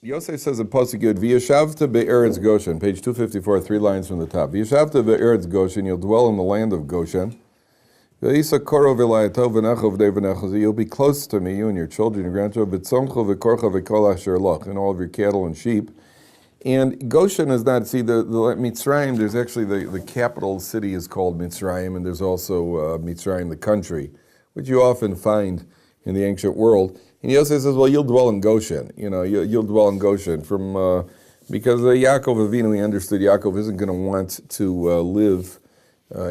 Yosef says in Pasuk Yud, V'yashavta be'eretz Goshen, page 254, 3 lines from the top. V'yashavta be'eretz Goshen, you'll dwell in the land of Goshen. You'll be close to me, you and your children, your grandchildren, and all of your cattle and sheep. And Goshen is not, see, the Mitzrayim, there's actually the capital city is called Mitzrayim, and there's also Mitzrayim, the country, which you often find in the ancient world. And Yosef says, well, you'll dwell in Goshen. You'll dwell in Goshen because Yaakov Avinu, he understood Yaakov isn't going to want to live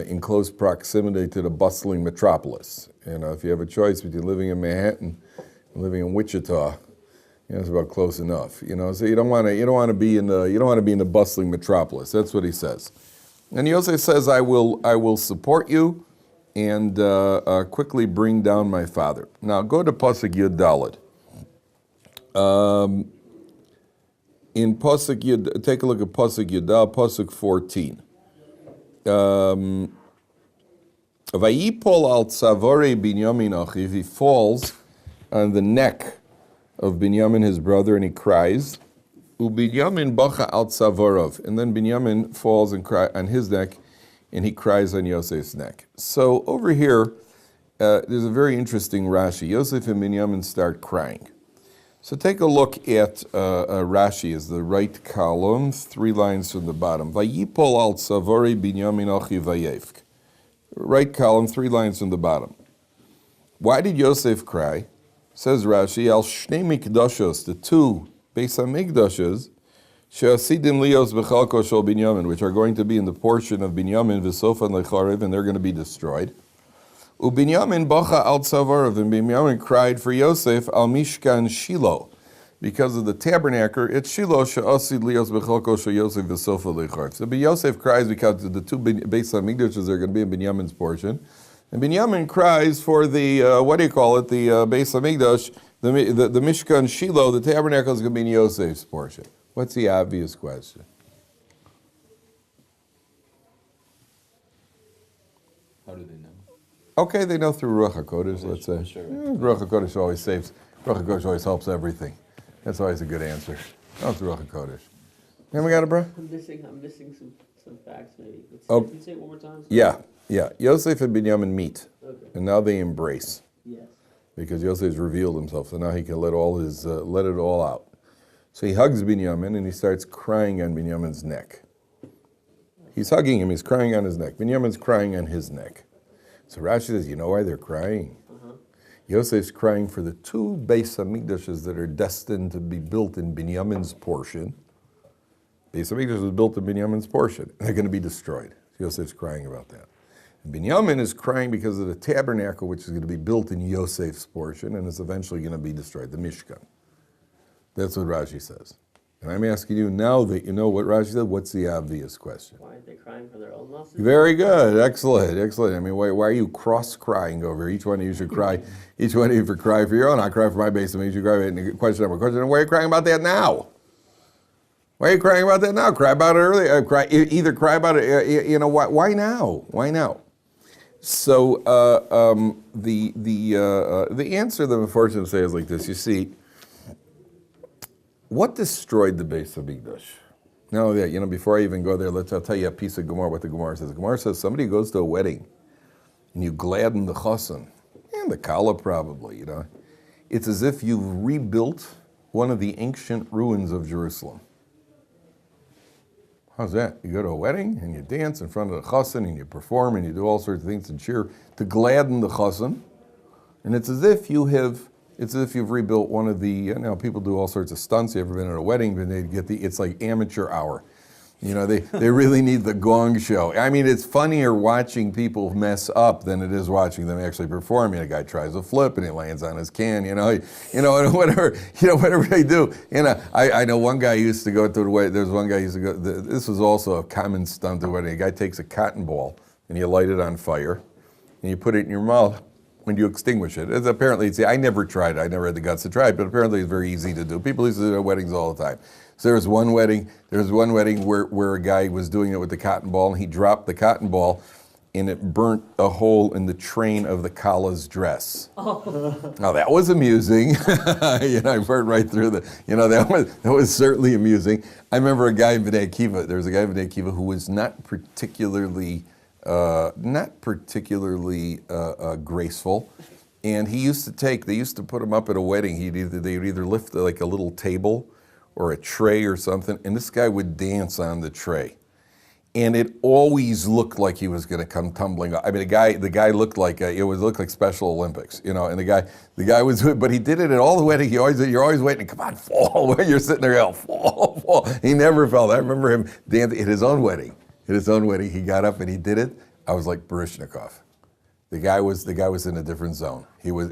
in close proximity to the bustling metropolis. If you have a choice between living in Manhattan and living in Wichita, it's about close enough. So you don't want to be in the bustling metropolis. That's what he says. And Yosef says, I will support you and quickly bring down my father. Now go to Pasuk Yud Daled. In Pasuk Yud, take a look at Pasuk Yud Daled, Pasuk 14. Vayipol al tzavore Binyamin achiv, he falls on the neck of Binyamin, his brother, and he cries. Ubinyamin bacha al tzavorov, and then Binyamin falls and cries on his neck, and he cries on Yosef's neck. So over here, there's a very interesting Rashi. Yosef and Binyamin start crying. So take a look at Rashi, is the right column, 3 lines from the bottom. Vayipol al tzavore Binyamin achi vayevk. Right column, 3 lines from the bottom. Why did Yosef cry? Says Rashi, al shnei mikdashos, the 2 Beis HaMikdashes, she'asidim lios b'chalko shel Binyamin, which are going to be in the portion of Binyamin v'sofan lecharev, and they're going to be destroyed. Ubinyamin bacha al tzavarav, and Binyamin cried for Yosef al mishkan Shiloh, because of the tabernacle. It's Shiloh she'asid lios b'chalko shel Yosef v'sofa lecharev. So Yosef cries because the 2 Beis HaMikdashes are going to be in Binyamin's portion. And Binyamin cries for the, the Beis HaMikdash, the Mishkan Shiloh, the tabernacle is going to be in Yosef's portion. What's the obvious question? How do they know? Okay, they know through Ruach HaKodesh, let's say. Sure. Ruach HaKodesh always saves. Ruach HaKodesh always helps everything. That's always a good answer. Oh, through Ruach HaKodesh. And we got it, bro? I'm missing some facts, maybe. Oh. Can you say it one more time? Yeah. Yosef and Binyamin meet, Okay. and now they embrace. Yes. Because Yosef's revealed himself, so now he can let it all out. So he hugs Binyamin, and he starts crying on Binyamin's neck. He's hugging him, he's crying on his neck. Binyamin's crying on his neck. So Rashi says, you know why they're crying? Yosef's crying for the 2 Beis HaMikdashes that are destined to be built in Binyamin's portion. Beis HaMikdash was built in Binyamin's portion, and they're going to be destroyed. Yosef's crying about that. And Binyamin is crying because of the tabernacle, which is going to be built in Yosef's portion, and it's eventually going to be destroyed, the Mishkan. That's what Rashi says. And I'm asking you now that you know what Rashi said, what's the obvious question? Why aren't they crying for their own losses? Very good. Excellent. I mean, why are you cross-crying over here? Each one of you should cry. Each one of you should cry for your own. I cry for my base. You should cry. Question number. Why are you crying about that now? Why are you crying about that now? Cry about it earlier. Either cry about it. Why now? Why now? So the answer that I'm fortunate to say is like this. You see, what destroyed the Beis HaMikdash? Now, before I even go there, I'll tell you a piece of Gemara, what the Gemara says. The Gemara says somebody goes to a wedding and you gladden the chassan, and the kala probably, It's as if you've rebuilt one of the ancient ruins of Jerusalem. How's that? You go to a wedding and you dance in front of the chassan and you perform and you do all sorts of things to cheer, to gladden the chassan. And it's as if you've rebuilt one of the, people do all sorts of stunts. You ever been at a wedding, and they get it's like amateur hour. They really need the gong show. I mean, it's funnier watching people mess up than it is watching them actually perform. A guy tries a flip and he lands on his can, whatever they do. I know one guy used to go to the wedding. There's one guy used to go, this was also a common stunt at a wedding. A guy takes a cotton ball and you light it on fire and you put it in your mouth when you extinguish it. I never tried it. I never had the guts to try it, but apparently it's very easy to do. People used to do it at weddings all the time. So there was one wedding where a guy was doing it with the cotton ball, and he dropped the cotton ball and it burnt a hole in the train of the Kala's dress. Now that was amusing. I burned right through that was certainly amusing. I remember a guy in Bnei Akiva. There was a guy in Bnei Akiva who was not particularly graceful, and they used to put him up at a wedding. They would either lift like a little table or a tray or something, and this guy would dance on the tray. And it always looked like he was going to come tumbling. I mean, the guy looked like it looked like Special Olympics, And the guy was, but he did it at all the wedding. You're always waiting. Come on, fall! You're sitting there, fall! He never fell. I remember him dancing at his own wedding. At his own wedding, he got up and he did it. I was like Baryshnikov. The guy was in a different zone. He was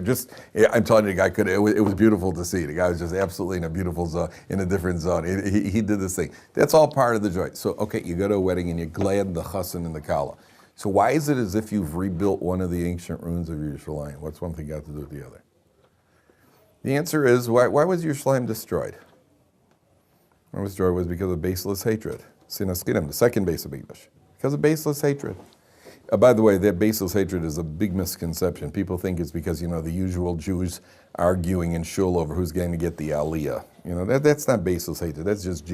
just. I'm telling you, the guy could. It was beautiful to see. The guy was just absolutely in a beautiful zone, in a different zone. He did this thing. That's all part of the joy. So okay, you go to a wedding and you glad the chassan and the kala. So why is it as if you've rebuilt one of the ancient ruins of Yerushalayim? What's one thing got to do with the other? The answer is why was Yerushalayim destroyed? Why was destroyed was because of baseless hatred. Sinas Kinim, the second base of Vayigash, because of baseless hatred. By the way, that baseless hatred is a big misconception. People think it's because, the usual Jews arguing in shul over who's going to get the aliyah. That's not baseless hatred. That's just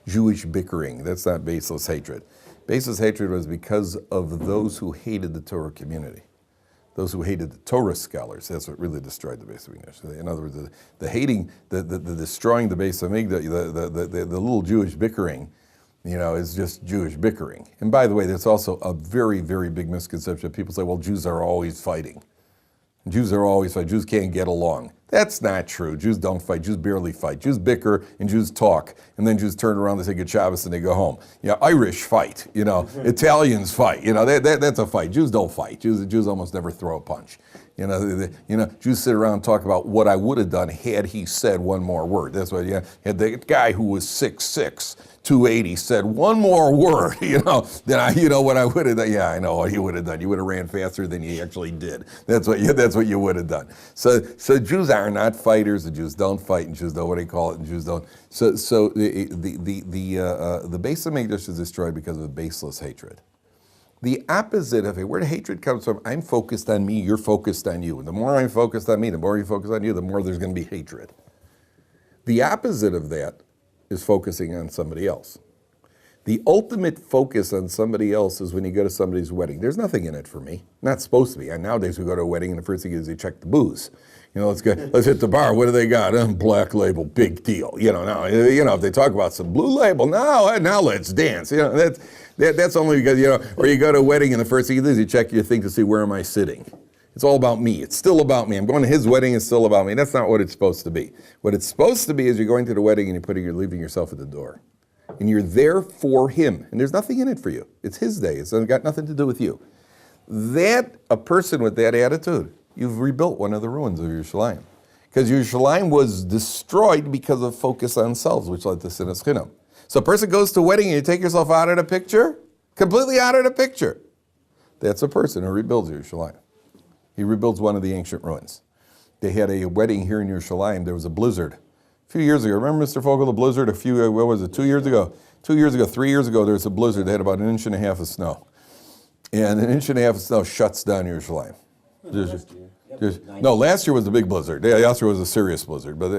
Jewish bickering. That's not baseless hatred. Baseless hatred was because of those who hated the Torah community. Those who hated the Torah scholars. That's what really destroyed the base of Vayigash. In other words, the hating, the destroying the base of Vayigash, the little Jewish bickering, is just Jewish bickering. And by the way, there's also a very, very big misconception. People say, well, Jews are always fighting. Jews can't get along. That's not true. Jews don't fight. Jews barely fight. Jews bicker and Jews talk. And then Jews turn around, they say good Shabbos, and they go home. Irish fight. Italians fight. That's a fight. Jews don't fight. Jews almost never throw a punch. Jews sit around and talk about what I would have done had he said one more word. That's why had the guy who was 6'6", 280 said one more word, then what I would have done. Yeah, I know what you would have done. You would have ran faster than you actually did. That's what you would have done. So Jews are not fighters. The Jews don't fight, and Jews don't what do they call it, and Jews don't. So the base of Vayigash is destroyed because of baseless hatred. The opposite of it, where the hatred comes from, I'm focused on me, you're focused on you. And the more I'm focused on me, the more you focus on you, the more there's going to be hatred. The opposite of that is focusing on somebody else. The ultimate focus on somebody else is when you go to somebody's wedding. There's nothing in it for me. Not supposed to be. And nowadays we go to a wedding and the first thing is they check the booze. Let's hit the bar. What do they got? Black Label, big deal. Now, if they talk about some Blue Label, now let's dance. That's only because, or you go to a wedding and the first thing you do is you check your thing to see where am I sitting. It's all about me. It's still about me. I'm going to his wedding, it's still about me. That's not what it's supposed to be. What it's supposed to be is you're going to the wedding and you're leaving yourself at the door. And you're there for him. And there's nothing in it for you. It's his day. It's got nothing to do with you. A person with that attitude, you've rebuilt one of the ruins of Yerushalayim. Because Yerushalayim was destroyed because of focus on selves, which led to sinas chinam. So a person goes to a wedding and you take yourself out of the picture, completely out of the picture. That's a person who rebuilds Yerushalayim. He rebuilds one of the ancient ruins. They had a wedding here in Yerushalayim. There was a blizzard. A few years ago, remember Mr. Fogel, the blizzard 2 years ago? 2 years ago, 3 years ago, there was a blizzard. They had about 1.5 inches of snow. And 1.5 inches of snow shuts down Yerushalayim. Last year was the big blizzard. Last year was a serious blizzard. But,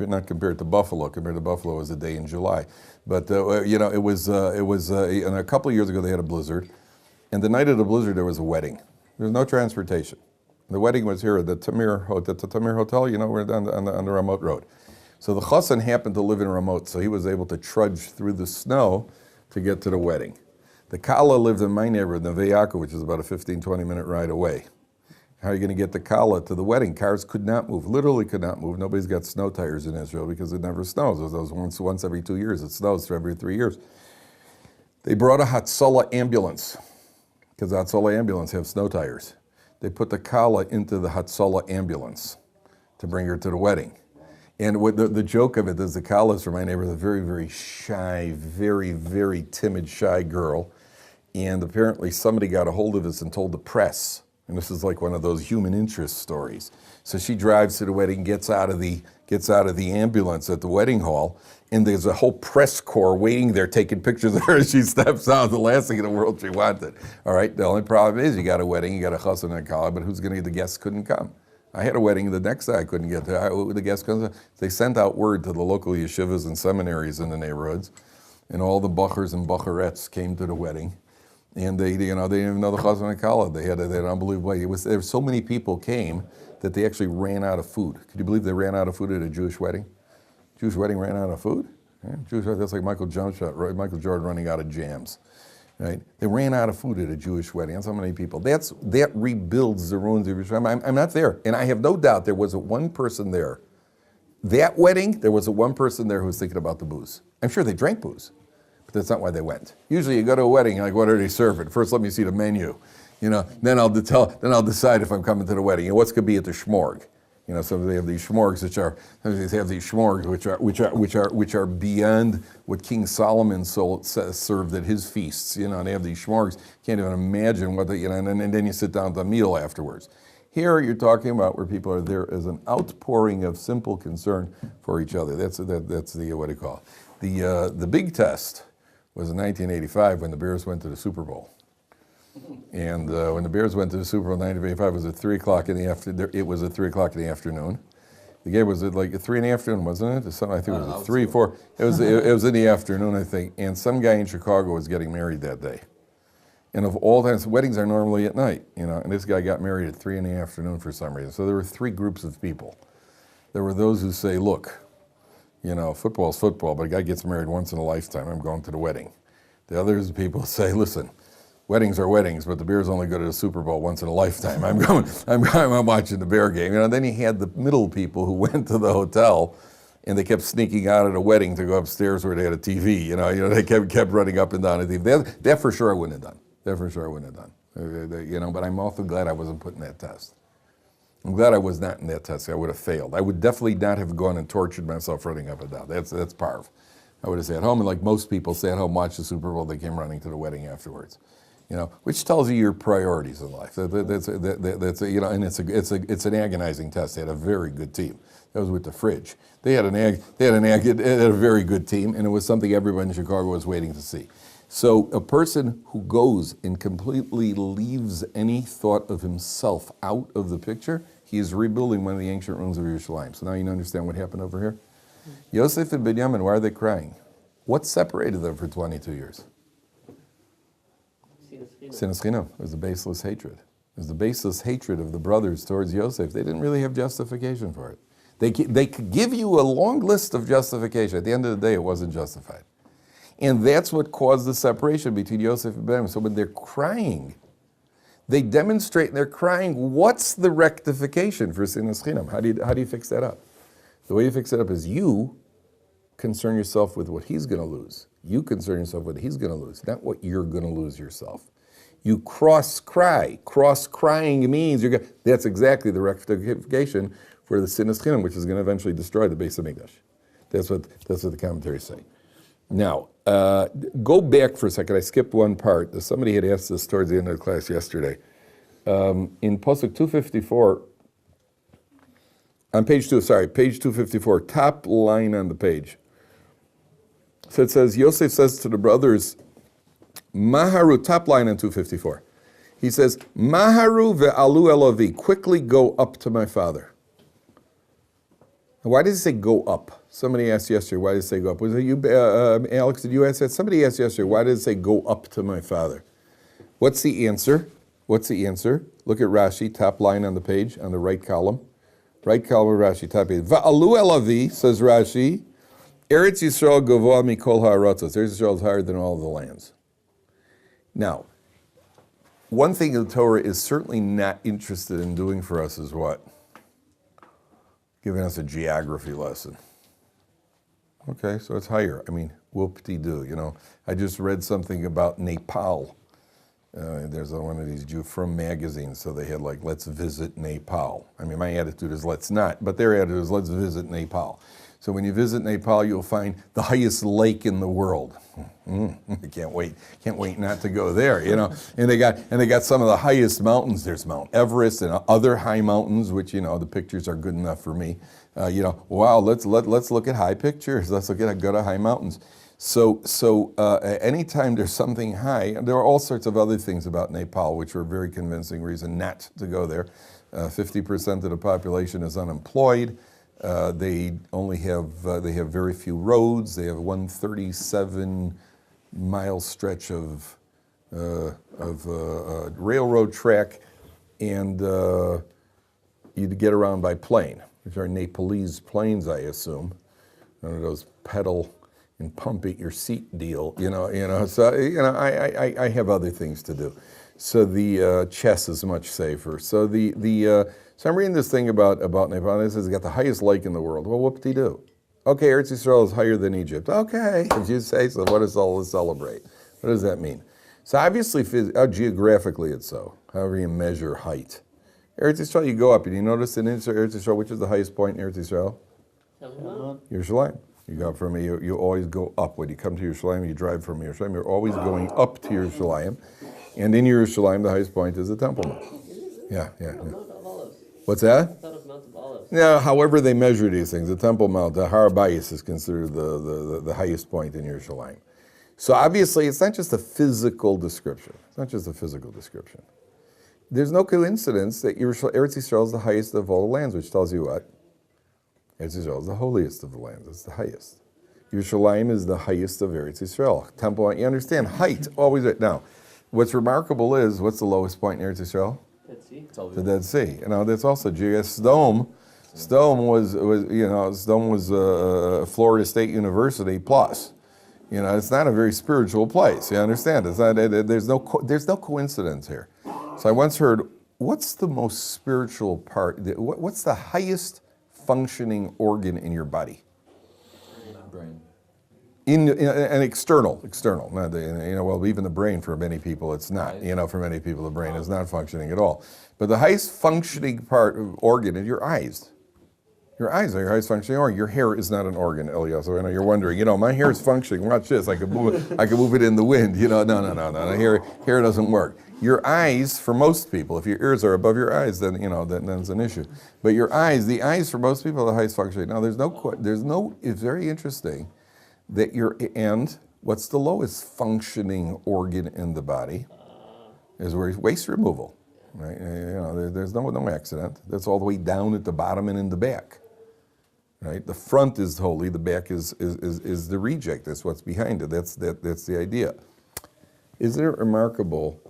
not compared to Buffalo. Compared to Buffalo, it was a day in July. But, it was and a couple of years ago, they had a blizzard. And the night of the blizzard, there was a wedding. There was no transportation. The wedding was here at the Tamir Hotel, we're on the Ramot Road. So the chassan happened to live in Ramot, so he was able to trudge through the snow to get to the wedding. The Kala lived in my neighborhood, Neve Yaakov, which is about a 15-20 minute ride away. How are you going to get the Kala to the wedding? Cars could not move, literally could not move. Nobody's got snow tires in Israel because it never snows. It was once every 2 years. It snows every 3 years. They brought a Hatzalah ambulance, because the Hatzalah ambulance have snow tires. They put the Kala into the Hatzalah ambulance to bring her to the wedding. And what the joke of it is the Kala is from my neighborhood, a very, very shy, very, very timid, shy girl. And apparently somebody got a hold of this and told the press And this is like one of those human interest stories. So she drives to the wedding, gets out of the ambulance at the wedding hall, and there's a whole press corps waiting there taking pictures of her as she steps out, the last thing in the world she wanted. All right, the only problem is you got a wedding, you got a chassan and a kala, but who's going to get the guests couldn't come. I had a wedding the next day I couldn't get there. The guests couldn't. They sent out word to the local yeshivas and seminaries in the neighborhoods, and all the bachers and bacherettes came to the wedding. And they didn't even know the chassan and kala. They had an unbelievable way. There were so many people came that they actually ran out of food. Could you believe they ran out of food at a Jewish wedding? Jewish wedding ran out of food? Yeah, Jewish wedding, that's like Michael Jordan running out of jams. Right? They ran out of food at a Jewish wedding. That's how many people. That rebuilds the ruins of Yerushalayim. I'm not there. And I have no doubt there wasn't one person there. That wedding, there wasn't one person there who was thinking about the booze. I'm sure they drank booze. But that's not why they went. Usually you go to a wedding, like, what are they serving? First, let me see the menu. Then I'll decide if I'm coming to the wedding. What's going to be at the shmorg? Some they have these shmorgs which are beyond what King Solomon served at his feasts. And they have these shmorgs. Can't even imagine what they. And then you sit down to a meal afterwards. Here you're talking about where people are there as an outpouring of simple concern for each other. That's the what do you call it? The big test was in 1985 when the Bears went to the Super Bowl. And when the Bears went to the Super Bowl in 1985, it was at 3 o'clock in the afternoon. It was at 3 o'clock in the afternoon. The game was at like 3 in the afternoon, wasn't it? I think it was at 3, 4. It was in the afternoon, I think. And some guy in Chicago was getting married that day. And of all times, weddings are normally at night, and this guy got married at 3 in the afternoon for some reason. So there were 3 groups of people. There were those who say, look, football's football, but a guy gets married once in a lifetime. I'm going to the wedding. The others people say, listen, weddings are weddings, but the Bears only go to the Super Bowl once in a lifetime. I'm watching the Bear game. Then you had the middle people who went to the hotel, and they kept sneaking out of the wedding to go upstairs where they had a TV. They kept running up and down the TV. That for sure I wouldn't have done. But I'm awfully glad I wasn't put in that test. I'm glad I was not in that test. I would have failed. I would definitely not have gone and tortured myself running up and down. That's parv. I would have stayed at home, and like most people stay at home, watch the Super Bowl, they came running to the wedding afterwards. Which tells you your priorities in life. And it's an agonizing test. They had a very good team. That was with the fridge. They had a very good team, and it was something everyone in Chicago was waiting to see. So a person who goes and completely leaves any thought of himself out of the picture, he is rebuilding one of the ancient ruins of Yerushalayim. So now you understand what happened over here? Yosef and Binyamin, why are they crying? What separated them for 22 years? Sinas Chinam. It was the baseless hatred. It was the baseless hatred of the brothers towards Yosef. They didn't really have justification for it. They could give you a long list of justification. At the end of the day, it wasn't justified. And that's what caused the separation between Yosef and Binyamin. So when they're crying, they demonstrate, and they're crying, what's the rectification for Sinas Chinam? How do you fix that up? The way you fix it up is you concern yourself with what he's going to lose. You concern yourself with what he's going to lose, not what you're going to lose yourself. You cross-cry. Cross-crying means that's exactly the rectification for the Sinas Chinam, which is going to eventually destroy the Beis Hamikdash. That's what the commentaries say. Now, go back for a second. I skipped one part. Somebody had asked this towards the end of the class yesterday. In Pasuk 254, on page 254, top line on the page. So it says, Yosef says to the brothers, Maharu, top line on 254. He says, Maharu ve'alu elavi, quickly go up to my father. Why does it say go up? Somebody asked yesterday, why does it say go up? Was it you, Alex, did you ask that? Somebody asked yesterday, why does it say go up to my father? What's the answer? Look at Rashi, top line on the page, on the right column. Right column of Rashi, top page. Va'alu elavi, says Rashi, Eretz Yisrael gavoa mikol ha'aratzos. Eretz Yisrael is higher than all of the lands. Now, one thing the Torah is certainly not interested in doing for us is what? Giving us a geography lesson. Okay, so it's higher. Whoop-de-doo, I just read something about Nepal. There's one of these Jew from magazines, so they had let's visit Nepal. My attitude is let's not, but their attitude is let's visit Nepal. So when you visit Nepal, you'll find the highest lake in the world. I can't wait not to go there, you know. And they got some of the highest mountains. There's Mount Everest and other high mountains, which, you know, the pictures are good enough for me. You know, wow, let's look at high pictures. Let's go to high mountains. So anytime there's something high, and there are all sorts of other things about Nepal which are a very convincing reason not to go there. 50% of the population is unemployed. They have very few roads. They have 137-mile stretch of railroad track, and you get around by plane, which are Nepalese planes, I assume. One of those pedal and pump at your seat deal, you know. So I have other things to do. So the chess is much safer. So so I'm reading this thing about Nepal. It says it's got the highest lake in the world. Well, whoop-de-doo. Okay, Eretz Yisrael is higher than Egypt. Okay, if you say so, what is all to celebrate? What does that mean? So obviously, geographically it's so, however you measure height. Eretz Yisrael, you go up, and you notice in Eretz Yisrael, which is the highest point in Eretz Yisrael? Yerushalayim. You go from you always go up. When you come to Yerushalayim, you drive from Yerushalayim, you're always going up to Yerushalayim. And in Yerushalayim, the highest point is the Temple Mount. Yeah. What's that? I thought it was Mount of Olives. Yeah, however they measure these things, the Temple Mount, the Har Bayis is considered the highest point in Yerushalayim. So obviously, it's not just a physical description. It's not just a physical description. There's no coincidence that Eretz Yisrael is the highest of all the lands, which tells you what? Eretz Yisrael is the holiest of the lands. It's the highest. Yerushalayim is the highest of Eretz Yisrael. Temple, you understand, height, always right. Now, what's remarkable is, what's the lowest point in Eretz Yisrael? Dead Sea. The Dead Sea. You know, that's also Sdom. Sdom was Florida State University plus. You know, it's not a very spiritual place. You understand? It's not. There's no coincidence here. So I once heard, what's the most spiritual part? What's the highest functioning organ in your body? Brain. And external, not well, even the brain for many people it's not. For many people the brain is not functioning at all. But the highest functioning organ is your eyes. Your eyes are your highest functioning organ. Your hair is not an organ, Elias. So I know you're wondering, my hair is functioning. Watch this. I could move it in the wind. No. Hair doesn't work. Your eyes, for most people, if your ears are above your eyes, then then it's an issue. But your eyes, the eyes for most people are the highest functioning. Now it's very interesting that and what's the lowest functioning organ in the body is waste removal, right? There's no accident. That's all the way down at the bottom and in the back, right? The front is holy, the back is the reject. That's what's behind it. That's the idea. Isn't it remarkable?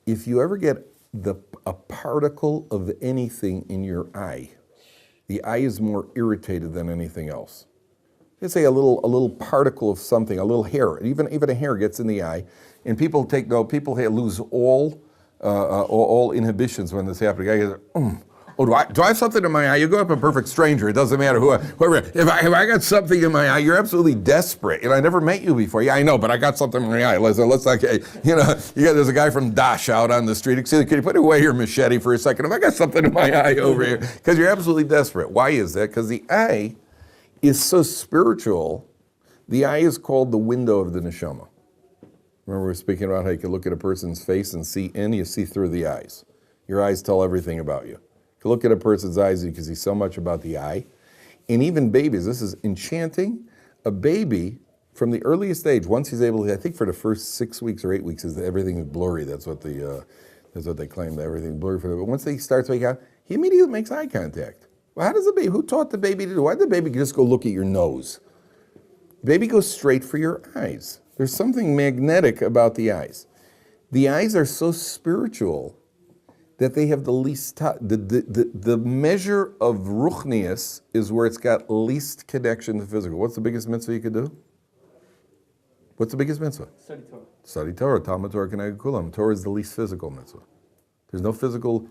If you ever get a particle of anything in your eye, the eye is more irritated than anything else. Let's say a little particle of something, a little hair, even a hair gets in the eye, and people lose all inhibitions when this happens. The guy goes, do I have something in my eye? You go up a perfect stranger, it doesn't matter whoever. If I got something in my eye, you're absolutely desperate. I never met you before. Yeah, I know, but I got something in my eye. Let's not, there's a guy from Dash out on the street. Excuse me, can you put away your machete for a second? If I got something in my eye over here, because you're absolutely desperate. Why is that? Because the eye is so spiritual. The eye is called the window of the neshama. Remember we were speaking about how you can look at a person's face and you see through the eyes. Your eyes tell everything about you. You can look at a person's eyes, you can see so much about the eye. And even babies, this is enchanting. A baby, from the earliest age, once he's able to, I think for the first 6 weeks or 8 weeks, everything is blurry. That's what they claim, that everything's blurry for them. But once he starts waking up, he immediately makes eye contact. Well, how does the baby, who taught the baby to do? Why did the baby just go look at your nose? The baby goes straight for your eyes. There's something magnetic about the eyes. The eyes are so spiritual that they have the least, the measure of ruchnius is where it's got least connection to physical. What's the biggest mitzvah you could do? What's the biggest mitzvah? Study Torah. Study Torah. Talmud Torah K'neged Kulam. Torah is the least physical mitzvah. There's no physical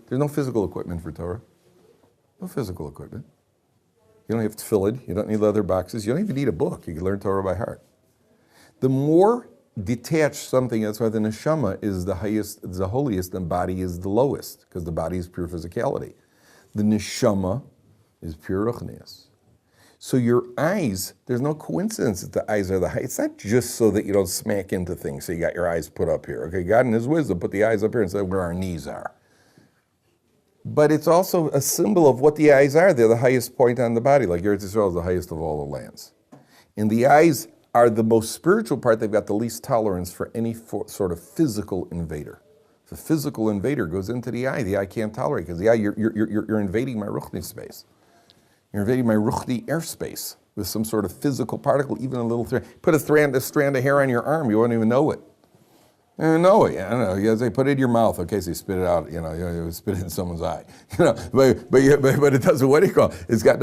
equipment for Torah. No physical equipment. You don't have tefillin. You don't need leather boxes. You don't even need a book. You can learn Torah by heart. The more detached something, that's why the neshama is the highest, is the holiest, and body is the lowest, because the body is pure physicality. The neshama is pure ruchnius. So your eyes, there's no coincidence that the eyes are the height. It's not just so that you don't smack into things, so you got your eyes put up here. Okay, God in his wisdom put the eyes up here and said where our knees are. But it's also a symbol of what the eyes are. They're the highest point on the body, like Eretz Yisrael is the highest of all the lands. And the eyes are the most spiritual part. They've got the least tolerance for any sort of physical invader. If a physical invader goes into the eye can't tolerate, because the eye, you're invading my ruchni space. You're invading my ruchni airspace with some sort of physical particle, even a little thread. Put a strand of hair on your arm, you won't even know it. I don't know. You say, put it in your mouth. Okay, so you spit it out. You spit it in someone's eye. But it doesn't. What do you call it? It's got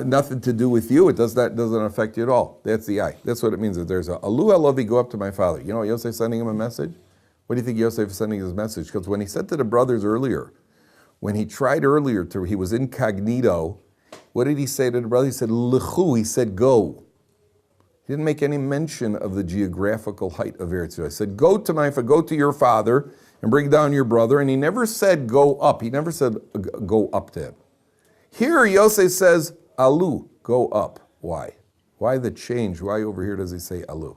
nothing to do with you. It doesn't affect you at all. That's the eye. That's what it means. That there's a Alu Alovi, go up to my father. You know, Yosef sending him a message. What do you think Yosef is sending his message? Because when he said to the brothers earlier, when he tried earlier he was incognito. What did he say to the brother? He said, L'chu, he said, go. He didn't make any mention of the geographical height of Eretz Yisrael. He said, go to your father and bring down your brother. And he never said, go up. He never said, go up to him. Here, Yosef says, Alu, go up. Why? Why the change? Why over here does he say Alu?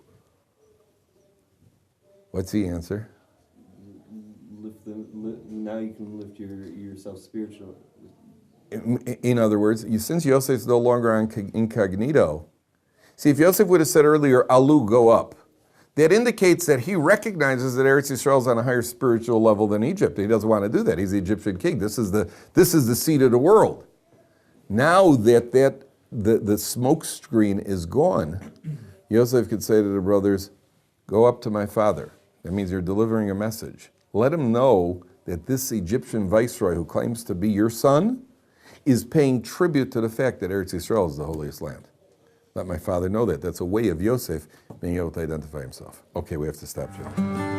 What's the answer? Now you can lift yourself spiritually. In other words, since Yosef is no longer incognito, see, if Yosef would have said earlier, Alu, go up, that indicates that he recognizes that Eretz Yisrael is on a higher spiritual level than Egypt. He doesn't want to do that. He's the Egyptian king. This is the seat of the world. Now that the smoke screen is gone, Yosef could say to the brothers, go up to my father. That means you're delivering a message. Let him know that this Egyptian viceroy who claims to be your son is paying tribute to the fact that Eretz Yisrael is the holiest land. Let my father know that. That's a way of Yosef being able to identify himself. Okay, we have to stop, Jim.